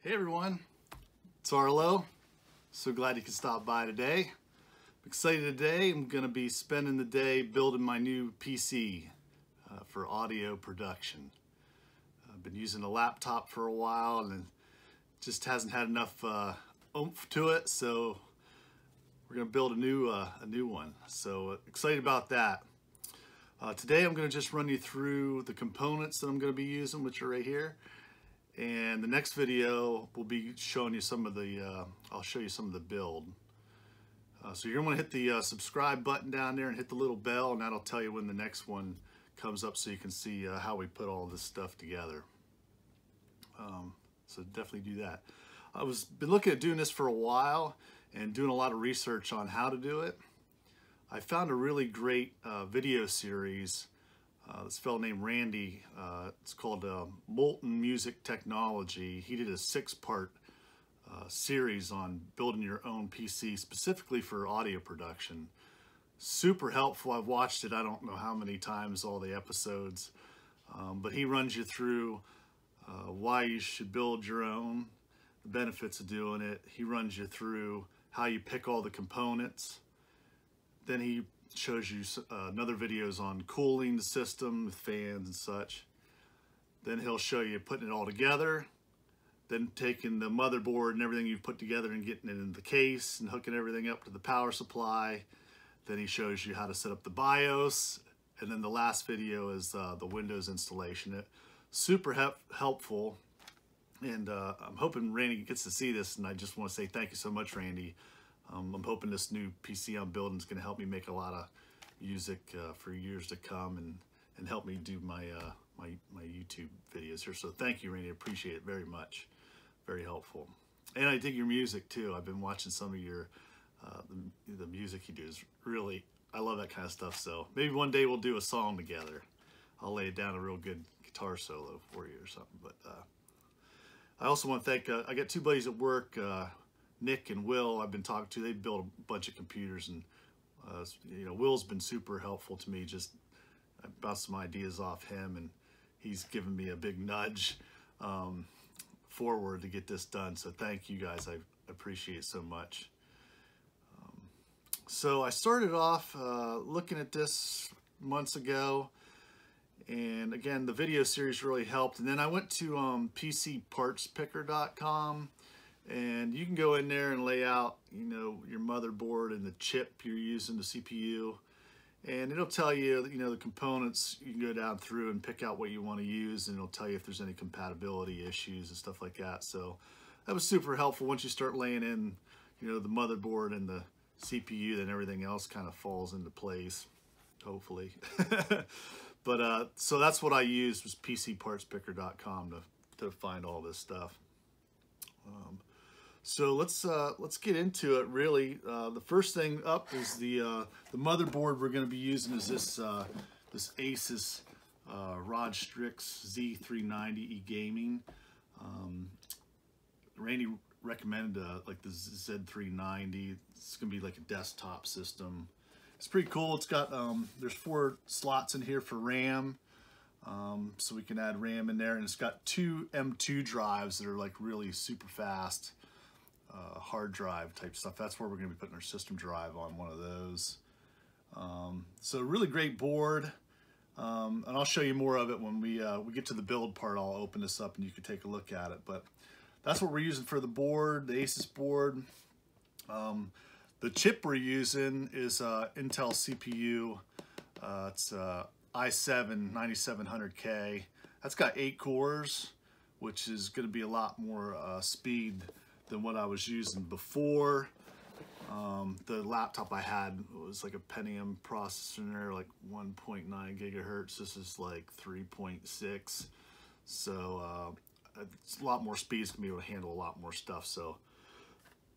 Hey everyone, it's Arlo. So glad you could stop by today. I'm excited today. I'm going to be spending the day building my new PC for audio production. I've been using a laptop for a while and it just hasn't had enough oomph to it, so we're going to build a new one. So excited about that. Today I'm going to just run you through the components that I'm going to be using, which are right here. And the next video will be showing you some of the, I'll show you some of the build. So you're going to hit the subscribe button down there and hit the little bell, and that'll tell you when the next one comes up so you can see how we put all this stuff together. So definitely do that. Been looking at doing this for a while and doing a lot of research on how to do it. I found a really great video series. This fellow named Randy, it's called Molten Music Technology. He did a 6-part series on building your own PC specifically for audio production. Super helpful. I've watched it I don't know how many times, all the episodes, but he runs you through why you should build your own, the benefits of doing it. He runs you through how you pick all the components. Then he shows you another videos on cooling the system with fans and such. Then he'll show you putting it all together, then taking the motherboard and everything you've put together and getting it in the case and hooking everything up to the power supply. Then he shows you how to set up the BIOS, and then the last video is the Windows installation. Super helpful, and I'm hoping Randy gets to see this, and I just want to say thank you so much, Randy. I'm hoping this new PC I'm building is going to help me make a lot of music for years to come, and help me do my my YouTube videos here. So thank you, Randy. I appreciate it very much. Very helpful. And I dig your music too. I've been watching some of your the music you do is really, I love that kind of stuff. So maybe one day we'll do a song together. I'll lay down a real good guitar solo for you or something. But I also want to thank I got 2 buddies at work. Nick and Will, I've been talking to. They built a bunch of computers, and you know, Will's been super helpful to me. Just I bounced some ideas off him, and he's given me a big nudge forward to get this done. So thank you guys. I appreciate it so much. So I started off looking at this months ago, and again, the video series really helped. And then I went to PCPartsPicker.com. And you can go in there and lay out, you know, your motherboard and the chip you're using, the CPU, and it'll tell you, you know, the components. You can go down through and pick out what you want to use, and it'll tell you if there's any compatibility issues and stuff like that. So that was super helpful. Once you start laying in, you know, the motherboard and the CPU, then everything else kind of falls into place, hopefully. But so that's what I used, was PCPartsPicker.com to find all this stuff. So let's get into it. Really, the first thing up is the motherboard we're going to be using is this this Asus Strix Z390 gaming. Randy recommended like the Z390. It's going to be like a desktop system. It's pretty cool. It's got there's 4 slots in here for RAM. So we can add RAM in there, and it's got 2 M2 drives that are like really super fast. Hard drive type stuff. That's where we're going to be putting our system drive on one of those. So really great board, and I'll show you more of it when we get to the build part. I'll open this up and you can take a look at it. But that's what we're using for the board, the Asus board. The chip we're using is Intel CPU. It's i7 9700K. That's got 8 cores, which is going to be a lot more speed than what I was using before. The laptop I had was like a Pentium processor in there, like 1.9 gigahertz. This is like 3.6. So it's a lot more speed. It's gonna be able to handle a lot more stuff. So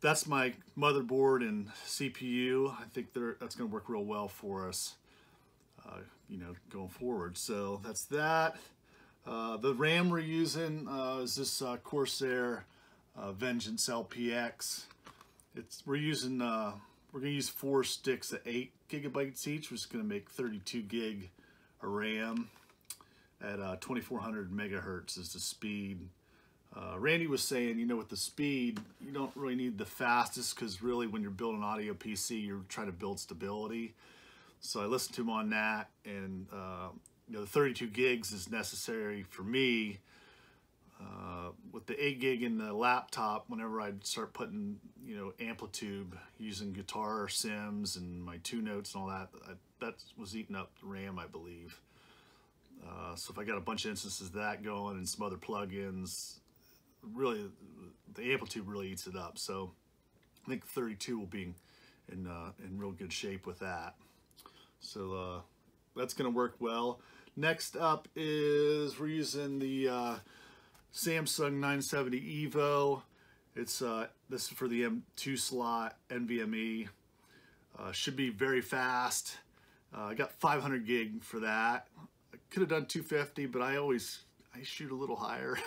that's my motherboard and CPU. I think that's gonna work real well for us, you know, going forward. So that's that. The RAM we're using is this Corsair Vengeance LPX. We're gonna use 4 sticks at 8 gigabytes each, which is gonna make 32 gig of RAM at 2400 megahertz is the speed. Randy was saying, you know, with the speed, you don't really need the fastest, because really when you're building an audio PC, you're trying to build stability. So I listened to him on that, and you know, the 32 gigs is necessary for me. With the 8 gig in the laptop, whenever I'd start putting, you know, amplitude using guitar sims and my 2 notes and all that, that was eating up the RAM, I believe. So if I got a bunch of instances of that going and some other plugins, really the amplitude really eats it up. So I think 32 will be in real good shape with that. So that's going to work well. Next up is we're using the Samsung 970 EVO. It's this is for the M2 slot NVMe. Should be very fast. I got 500 gig for that. I could have done 250, but I shoot a little higher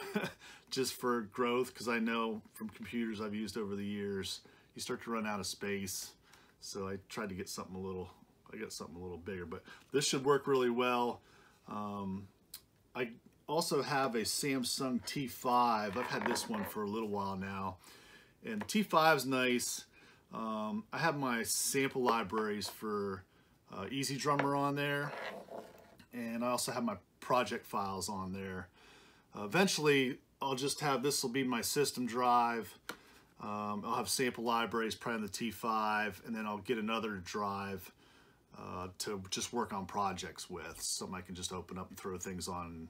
just for growth, because I know from computers I've used over the years, you start to run out of space. So I tried to get something I got something a little bigger, but this should work really well. I also have a Samsung T5. I've had this one for a little while now, and T5 is nice. I have my sample libraries for Easy Drummer on there, and I also have my project files on there. Eventually, I'll just have, this will be my system drive. I'll have sample libraries probably on the T5, and then I'll get another drive to just work on projects with, something I can just open up and throw things on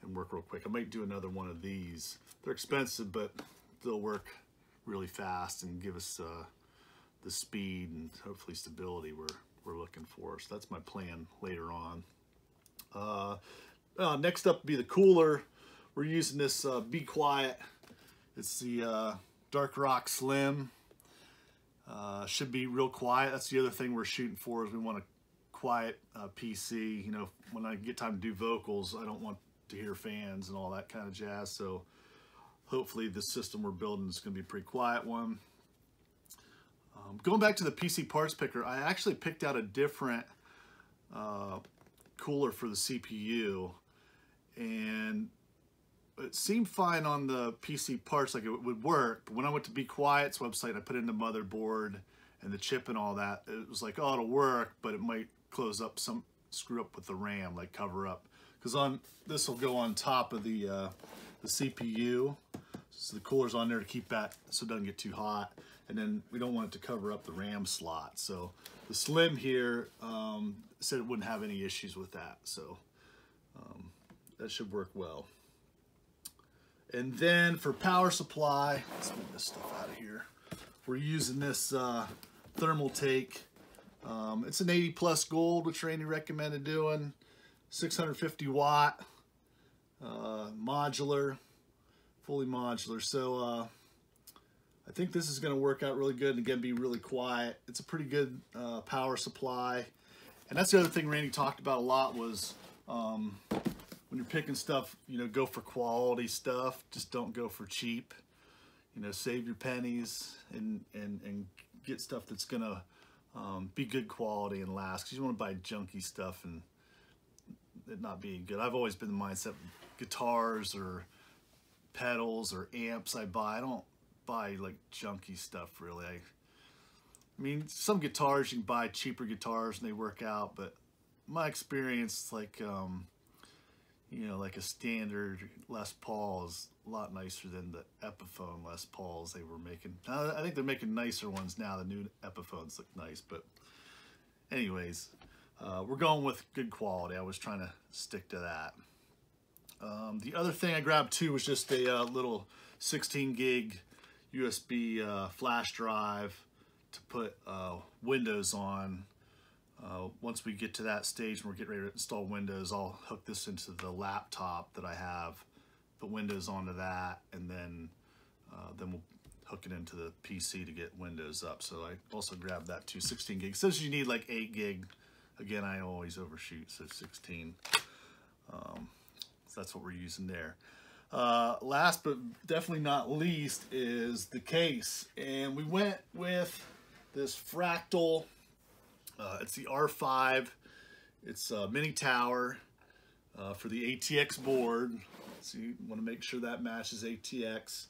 and work real quick. I might do another one of these. They're expensive, but they'll work really fast and give us the speed and hopefully stability we're looking for. So that's my plan later on. Next up would be the cooler. We're using this Be Quiet. It's the Dark Rock Slim. Should be real quiet. That's the other thing we're shooting for, is we want a quiet PC. You know, when I get time to do vocals, I don't want to hear fans and all that kind of jazz. So hopefully the system we're building is going to be a pretty quiet one. Going back to the PC parts picker, I actually picked out a different cooler for the CPU, and it seemed fine on the PC parts, like it would work. But when I went to Be Quiet's website, I put in the motherboard and the chip and all that, it was like, oh, it'll work, but it might close up, screw up with the RAM, like cover up. Because on this will go on top of the CPU, so the cooler's on there to keep that so it doesn't get too hot. And then we don't want it to cover up the RAM slot. So the Slim here said it wouldn't have any issues with that. So that should work well. And then for power supply, let's move this stuff out of here. We're using this Thermaltake. It's an 80 plus gold, which Randy recommended doing. 650 watt, modular, fully modular. So I think this is going to work out really good, and again, be really quiet. It's a pretty good power supply. And that's the other thing Randy talked about a lot was when you're picking stuff, you know, go for quality stuff. Just don't go for cheap. You know, save your pennies and get stuff that's going to be good quality and last. Because you don't want to buy junky stuff and it not being good. I've always been the mindset, guitars or pedals or amps I don't buy like junky stuff really. I mean, some guitars you can buy cheaper guitars and they work out, but my experience, like you know, like a standard Les Paul is a lot nicer than the Epiphone Les Pauls they were making. I think they're making nicer ones now. The new Epiphones look nice, but anyways, we're going with good quality. I was trying to stick to that. The other thing I grabbed too was just a little 16 gig USB flash drive to put Windows on. Once we get to that stage and we're getting ready to install Windows, I'll hook this into the laptop that I have, put Windows onto that, and then we'll hook it into the PC to get Windows up. So I also grabbed that too, 16 gig. Says you need like 8 gig. Again, I always overshoot, so 16. So that's what we're using there. Last but definitely not least is the case. And we went with this Fractal. It's the R5. It's a mini tower for the ATX board. So you want to make sure that matches ATX.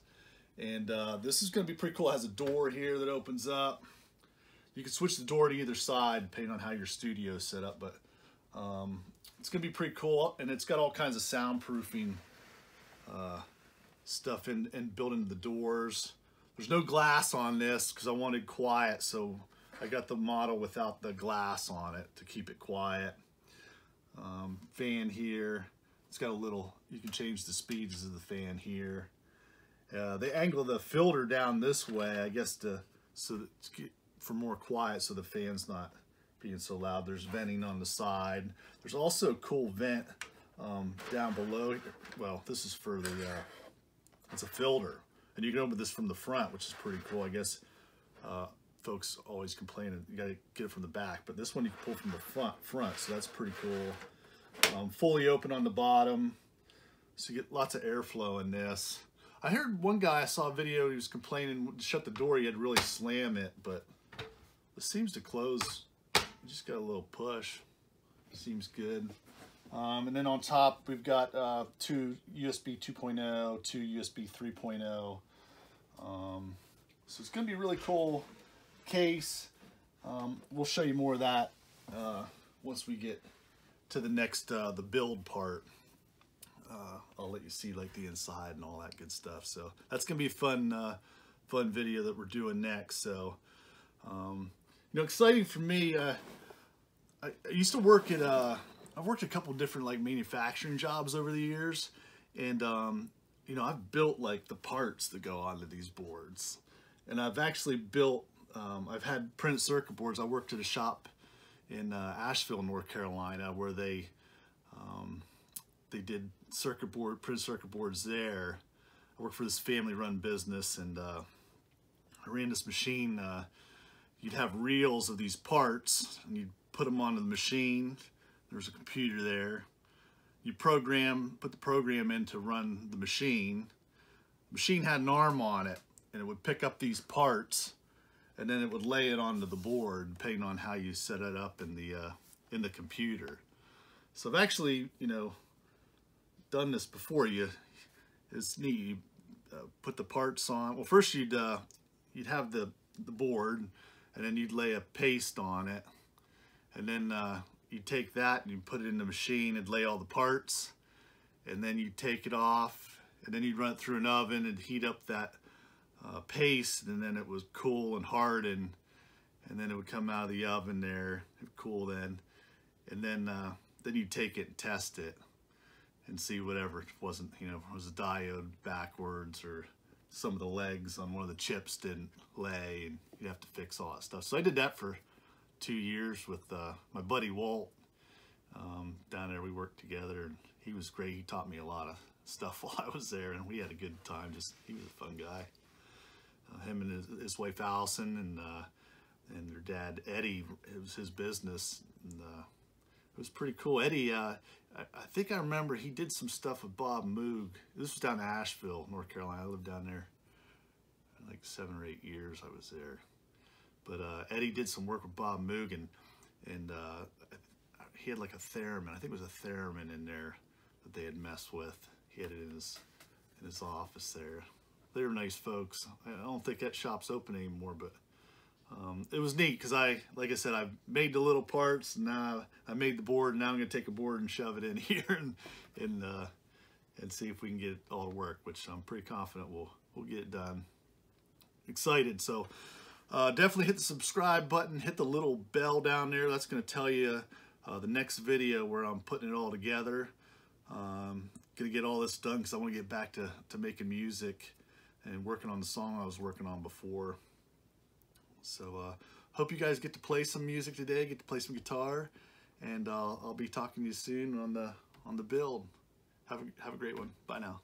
And this is going to be pretty cool. It has a door here that opens up. You can switch the door to either side depending on how your studio is set up, but it's going to be pretty cool. And it's got all kinds of soundproofing stuff in built into the doors. There's no glass on this because I wanted quiet, so I got the model without the glass on it to keep it quiet. Fan here. It's got a little, you can change the speeds of the fan here. They angle the filter down this way, I guess, for more quiet, so the fan's not being so loud. There's venting on the side. There's also a cool vent down below. Well, this is for the, it's a filter, and you can open this from the front, which is pretty cool. I guess folks always complain you gotta get it from the back, but this one you can pull from the front, so that's pretty cool. Fully open on the bottom, so you get lots of airflow in this. I heard one guy, I saw a video, he was complaining, to shut the door, he had to really slam it, but it seems to close. You just got a little push. Seems good. And then on top, we've got two USB 2.0, two USB 3.0. So it's going to be a really cool case. We'll show you more of that once we get to the next, the build part. I'll let you see like the inside and all that good stuff. So that's gonna be a fun video that we're doing next. So, you know, exciting for me. I used to work at, I've worked a couple different like manufacturing jobs over the years. And, you know, I've built like the parts that go onto these boards. And I've actually built, I've had printed circuit boards. I worked at a shop in Asheville, North Carolina, where they did printed circuit boards there. I worked for this family-run business, and I ran this machine. You'd have reels of these parts, and you'd put them onto the machine. There was a computer there. You put the program in to run the machine. The machine had an arm on it, and it would pick up these parts, and then it would lay it onto the board, depending on how you set it up in the computer. So I've actually, you know, done this before. It's neat. You put the parts on. Well, first you'd have the board, and then you'd lay a paste on it, and then you take that and you put it in the machine and lay all the parts, and then you take it off, and then you'd run it through an oven and heat up that paste, and then it was cool and harden, and then it would come out of the oven there, it would cool then, and then you'd take it and test it and see whatever it wasn't, you know, was a diode backwards, or some of the legs on one of the chips didn't lay, and you'd have to fix all that stuff. So I did that for 2 years with my buddy Walt. Down there we worked together, and he was great. He taught me a lot of stuff while I was there, and we had a good time. He was a fun guy. Him and his wife Allison, and their dad Eddie, it was his business, and it was pretty cool. Eddie, I think I remember he did some stuff with Bob Moog. This was down in Asheville, North Carolina. I lived down there for like 7 or 8 years I was there. But Eddie did some work with Bob Moog, and he had like a theremin. I think it was a theremin in there that they had messed with. He had it in his office there. They were nice folks. I don't think that shop's open anymore, but it was neat because like I said, I made the little parts, and now I made the board, and now I'm gonna take a board and shove it in here and see if we can get it all to work, which I'm pretty confident we'll get it done. Excited. So definitely hit the subscribe button, hit the little bell down there. That's gonna tell you the next video where I'm putting it all together. Gonna get all this done because I want to get back to making music and working on the song I was working on before. So hope you guys get to play some music today, get to play some guitar, and I'll be talking to you soon on the build. Have a great one. Bye now.